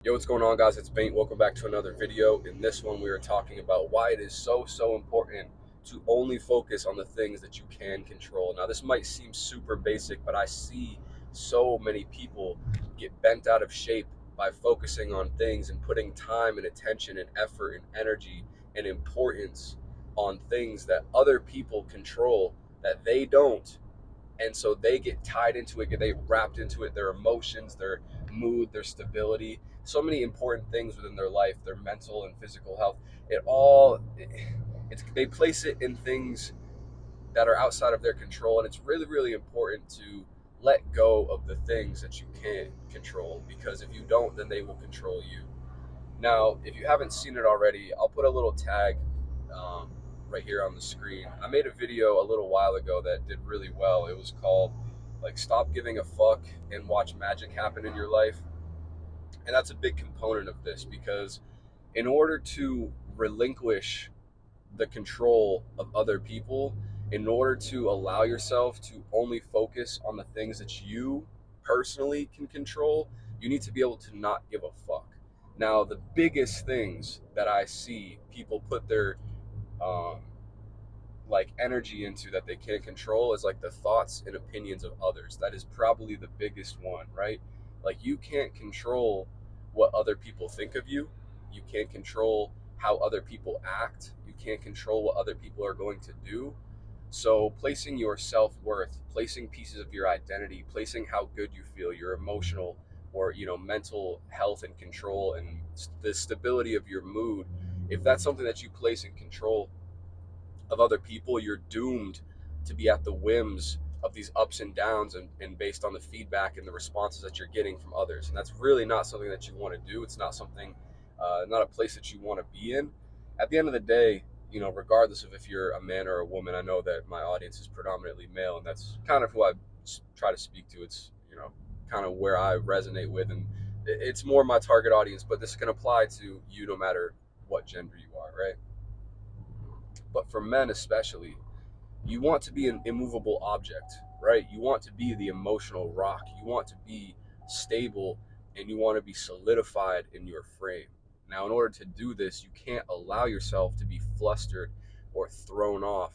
Yo, what's going on, guys? It's Bengt. Welcome back to another video. In this one, we are talking about why it is so important to only focus on the things that you can control. Now, this might seem super basic, but I see so many people get bent out of shape by focusing on things and putting time and attention and effort and energy and importance on things that other people control that they don't, and so they get tied into it, they wrapped into it, their emotions, their mood, their stability, so many important things within their life, their mental and physical health. They place it in things that are outside of their control, and it's really important to let go of the things that you can't control, because if you don't, then they will control you. Now, if you haven't seen it already, I'll put a little tag um, right here on the screen. I made a video a little while ago that did really well. It was called like "Stop Giving a Fuck and Watch Magic Happen in Your Life," and that's a big component of this, because in order to relinquish the control of other people, in order to allow yourself to only focus on the things that you personally can control, you need to be able to not give a fuck. Now, the biggest things that I see people put their um, like energy into that they can't control is like the thoughts and opinions of others. That is probably the biggest one, right? Like, you can't control what other people think of you. You can't control how other people act. You can't control what other people are going to do. So placing your self-worth, placing pieces of your identity, placing how good you feel, your emotional or mental health and control, and the stability of your mood, if that's something that you place in control of other people, you're doomed to be at the whims of these ups and downs, and based on the feedback and the responses that you're getting from others. And that's really not something that you want to do. It's not something, not a place that you want to be in. At the end of the day, regardless of if you're a man or a woman, I know that my audience is predominantly male, and that's kind of who I try to speak to. It's, kind of where I resonate with, and it's more my target audience, but this can apply to you no matter what gender you are, right? But for men especially, you want to be an immovable object, right? You want to be the emotional rock. You want to be stable, and you want to be solidified in your frame. Now, in order to do this, you can't allow yourself to be flustered or thrown off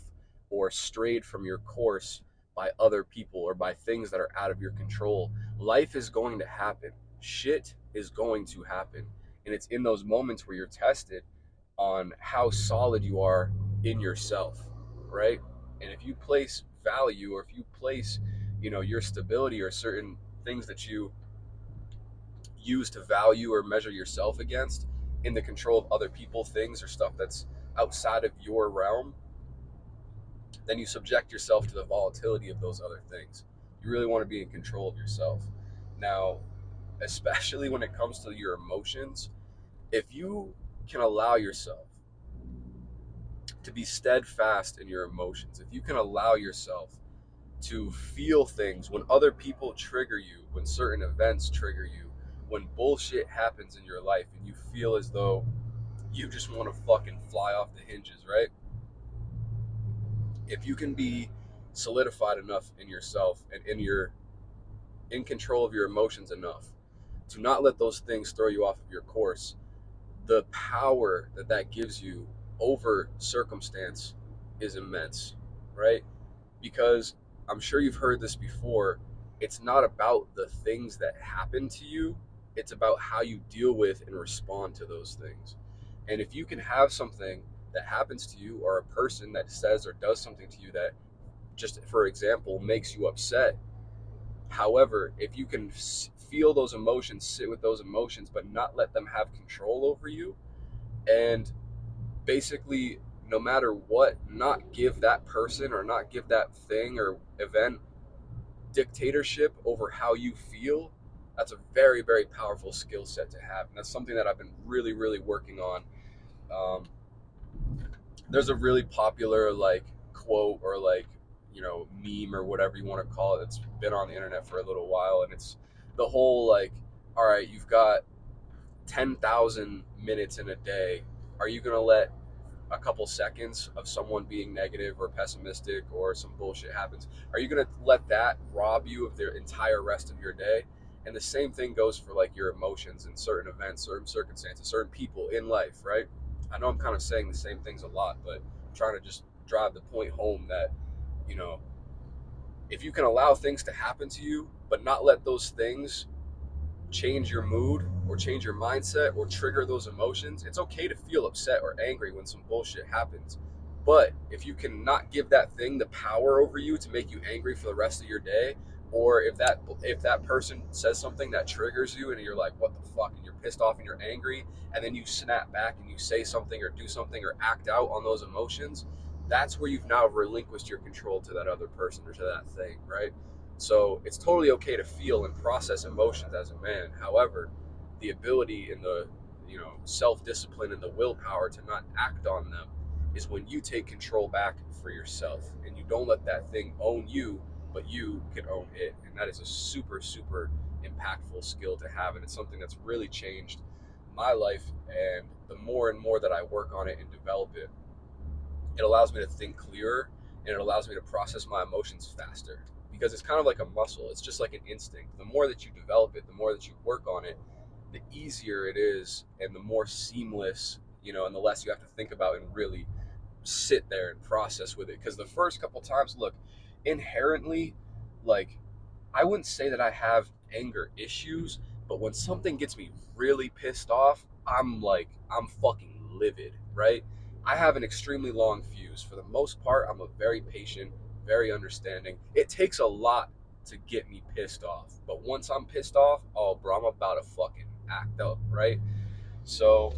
or strayed from your course by other people or by things that are out of your control. Life is going to happen. Shit is going to happen. And it's in those moments where you're tested on how solid you are in yourself, right? And if you place value, or if you place, your stability or certain things that you use to value or measure yourself against in the control of other people, things, or stuff that's outside of your realm, then you subject yourself to the volatility of those other things. You really want to be in control of yourself. Now, especially when it comes to your emotions, if you can allow yourself to be steadfast in your emotions, if you can allow yourself to feel things when other people trigger you, when certain events trigger you, when bullshit happens in your life and you feel as though you just want to fucking fly off the hinges, right? If you can be solidified enough in yourself and in control of your emotions enough to not let those things throw you off of your course, the power that that gives you over circumstance is immense, right? Because I'm sure you've heard this before. It's not about the things that happen to you, it's about how you deal with and respond to those things. And if you can have something that happens to you, or a person that says or does something to you that, just for example, makes you upset, however, if you can feel those emotions, sit with those emotions, but not let them have control over you, and basically, no matter what, not give that person or not give that thing or event dictatorship over how you feel, that's a very powerful skill set to have. And that's something that I've been really working on. um, there's a really popular like quote, or like, meme, or whatever you want to call it, that's been on the internet for a little while, and it's the whole like, all right, you've got 10,000 minutes in a day. Are you going to let a couple seconds of someone being negative or pessimistic, or some bullshit happens, are you going to let that rob you of the entire rest of your day? And the same thing goes for like your emotions in certain events, certain circumstances, certain people in life, right? I know I'm kind of saying the same things a lot, but I'm trying to just drive the point home that, you know, if you can allow things to happen to you, but not let those things change your mood or change your mindset or trigger those emotions, it's okay to feel upset or angry when some bullshit happens. But if you can not give that thing the power over you to make you angry for the rest of your day, or if that person says something that triggers you and you're like, what the fuck, and you're pissed off and you're angry, and then you snap back and you say something or do something or act out on those emotions, that's where you've now relinquished your control to that other person or to that thing, right? So it's totally okay to feel and process emotions as a man. However, the ability and the self-discipline and the willpower to not act on them is when you take control back for yourself and you don't let that thing own you, but you can own it. And that is a super, super impactful skill to have. And it's something that's really changed my life. And the more and more that I work on it and develop it, it allows me to think clearer and it allows me to process my emotions faster, because it's kind of like a muscle. It's just like an instinct. The more that you develop it, the more that you work on it, the easier it is and the more seamless, and the less you have to think about and really sit there and process with it. Because the first couple times, look, inherently, like, I wouldn't say that I have anger issues, but when something gets me really pissed off, I'm fucking livid, right? I have an extremely long fuse. For the most part, I'm a very patient, very understanding. It takes a lot to get me pissed off. But once I'm pissed off, oh, bro, I'm about to fucking act up, right? So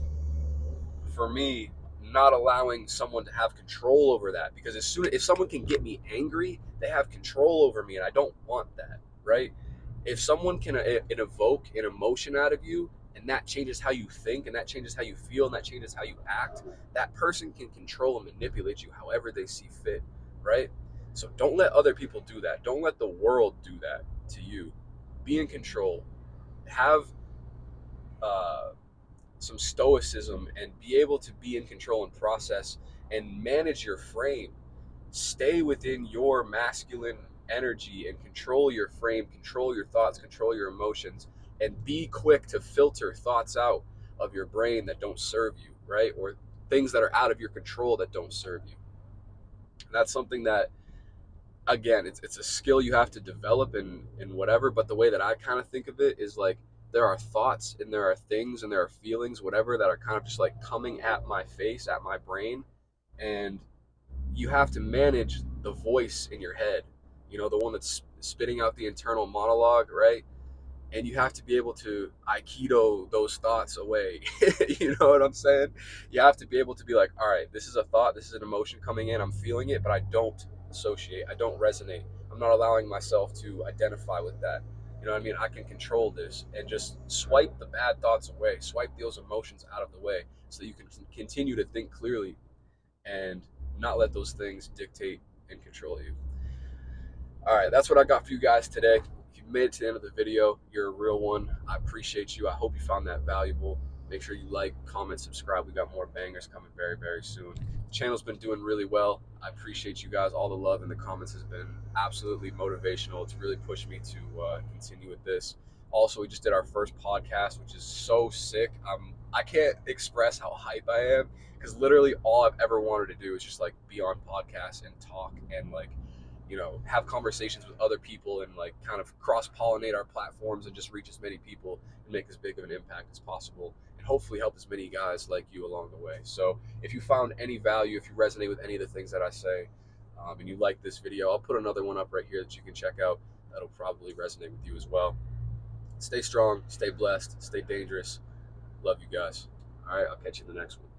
for me, not allowing someone to have control over that, because if someone can get me angry, they have control over me, and I don't want that, right? If someone can evoke an emotion out of you, and that changes how you think, and that changes how you feel, and that changes how you act, that person can control and manipulate you however they see fit, right? So don't let other people do that. Don't let the world do that to you. Be in control. Have uh, some stoicism and be able to be in control and process and manage your frame. Stay within your masculine energy and control your frame, control your thoughts, control your emotions, and be quick to filter thoughts out of your brain that don't serve you, right? Or things that are out of your control that don't serve you. And that's something that, again, it's a skill you have to develop and whatever. But the way that I kind of think of it is like, there are thoughts and there are things and there are feelings, whatever, that are kind of just like coming at my face, at my brain, and you have to manage the voice in your head, the one that's spitting out the internal monologue, right? And you have to be able to aikido those thoughts away. You know what I'm saying? You have to be able to be like, all right, this is a thought, this is an emotion coming in, I'm feeling it, but I don't associate, I don't resonate, I'm not allowing myself to identify with that. You know what I mean? I can control this and just swipe the bad thoughts away, swipe those emotions out of the way, so that you can continue to think clearly and not let those things dictate and control you. All right, that's what I got for you guys today. If you made it to the end of the video, you're a real one. I appreciate you. I hope you found that valuable. Make sure you like, comment, subscribe. We got more bangers coming very, very soon. The channel's been doing really well. I appreciate you guys. All the love in the comments has been absolutely motivational. It's really pushed me to continue with this. Also, we just did our first podcast, which is so sick. I can't express how hype I am, because literally all I've ever wanted to do is just like be on podcasts and talk and like, have conversations with other people and like kind of cross-pollinate our platforms and just reach as many people and make as big of an impact as possible, and hopefully help as many guys like you along the way. So if you found any value, if you resonate with any of the things that I say, and you like this video, I'll put another one up right here that you can check out. That'll probably resonate with you as well. Stay strong, stay blessed, stay dangerous. Love you guys. All right, I'll catch you in the next one.